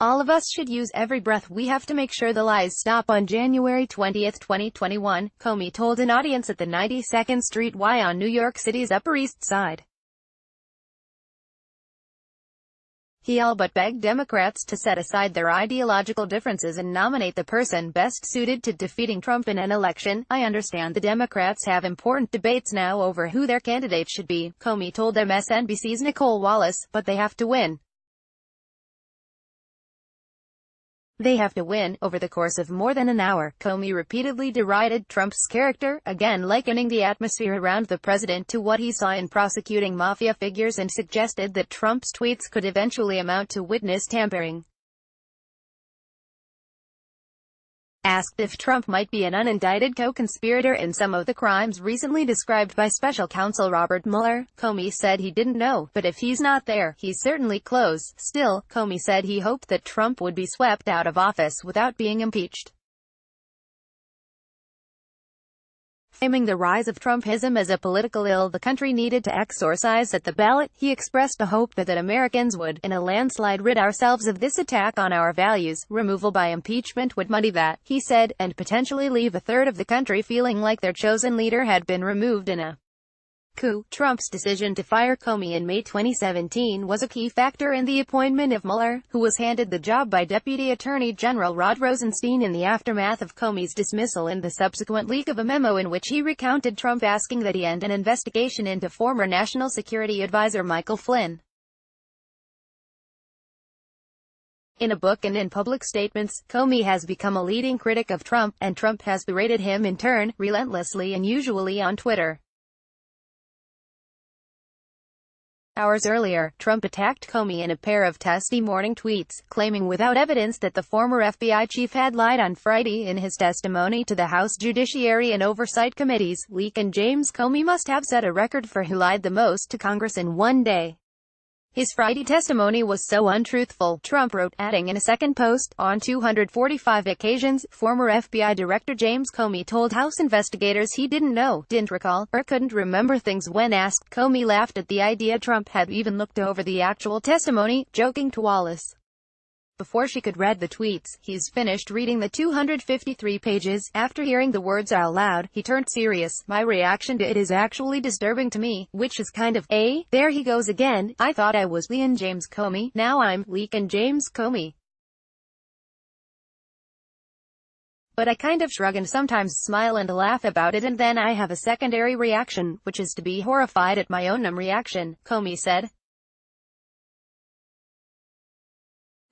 All of us should use every breath we have to make sure the lies stop. On January 20, 2021, Comey told an audience at the 92nd Street Y on New York City's Upper East Side. He all but begged Democrats to set aside their ideological differences and nominate the person best suited to defeating Trump in an election. I understand the Democrats have important debates now over who their candidate should be, Comey told MSNBC's Nicole Wallace, but they have to win. They have to win. Over the course of more than an hour, Comey repeatedly derided Trump's character, again likening the atmosphere around the president to what he saw in prosecuting mafia figures, and suggested that Trump's tweets could eventually amount to witness tampering. Asked if Trump might be an unindicted co-conspirator in some of the crimes recently described by special counsel Robert Mueller, Comey said he didn't know, but if he's not there, he's certainly close. Still, Comey said he hoped that Trump would be swept out of office without being impeached. Framing the rise of Trumpism as a political ill the country needed to exorcise at the ballot, he expressed a hope that Americans would, in a landslide, rid ourselves of this attack on our values. Removal by impeachment would muddy that, he said, and potentially leave a third of the country feeling like their chosen leader had been removed in a coup. Trump's decision to fire Comey in May 2017 was a key factor in the appointment of Mueller, who was handed the job by Deputy Attorney General Rod Rosenstein in the aftermath of Comey's dismissal and the subsequent leak of a memo in which he recounted Trump asking that he end an investigation into former National Security Advisor Michael Flynn. In a book and in public statements, Comey has become a leading critic of Trump, and Trump has berated him in turn, relentlessly and usually on Twitter. Hours earlier, Trump attacked Comey in a pair of testy morning tweets, claiming without evidence that the former FBI chief had lied on Friday in his testimony to the House Judiciary and Oversight Committees. Leak and James Comey must have set a record for who lied the most to Congress in one day. His Friday testimony was so untruthful, Trump wrote, adding in a second post, on 245 occasions, former FBI Director James Comey told House investigators he didn't know, didn't recall, or couldn't remember things when asked. Comey laughed at the idea Trump had even looked over the actual testimony, joking to Wallace before she could read the tweets, "He's finished reading the 253 pages. After hearing the words out loud, he turned serious. My reaction to it is actually disturbing to me, which is kind of, there he goes again. I thought I was Lean James Comey, now I'm Leakin' James Comey. But I kind of shrug and sometimes smile and laugh about it, and then I have a secondary reaction, which is to be horrified at my own reaction," Comey said.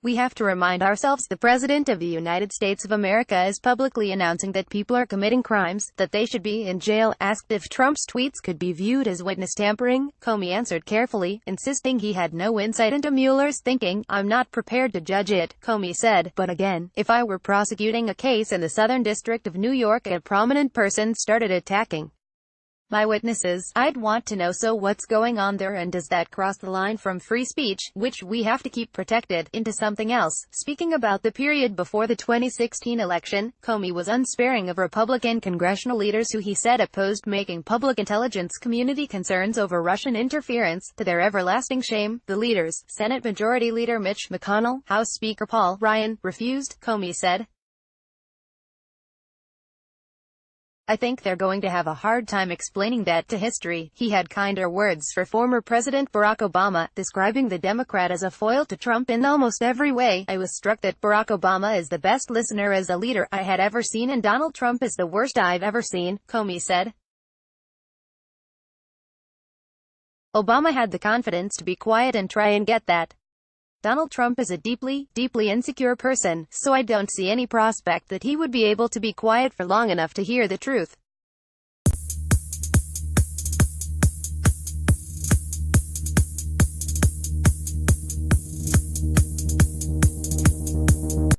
We have to remind ourselves the President of the United States of America is publicly announcing that people are committing crimes, that they should be in jail. Asked if Trump's tweets could be viewed as witness tampering, Comey answered carefully, insisting he had no insight into Mueller's thinking. "I'm not prepared to judge it," Comey said, "but again, if I were prosecuting a case in the Southern District of New York and a prominent person started attacking my witnesses, I'd want to know, so what's going on there, and does that cross the line from free speech, which we have to keep protected, into something else?" Speaking about the period before the 2016 election, Comey was unsparing of Republican congressional leaders who he said opposed making public intelligence community concerns over Russian interference. To their everlasting shame, the leaders, Senate Majority Leader Mitch McConnell, House Speaker Paul Ryan, refused, Comey said. "I think they're going to have a hard time explaining that to history." He had kinder words for former President Barack Obama, describing the Democrat as a foil to Trump in almost every way. "I was struck that Barack Obama is the best listener as a leader I had ever seen, and Donald Trump is the worst I've ever seen," Comey said. Obama had the confidence to be quiet and try and get that. Donald Trump is a deeply, deeply insecure person, so I don't see any prospect that he would be able to be quiet for long enough to hear the truth.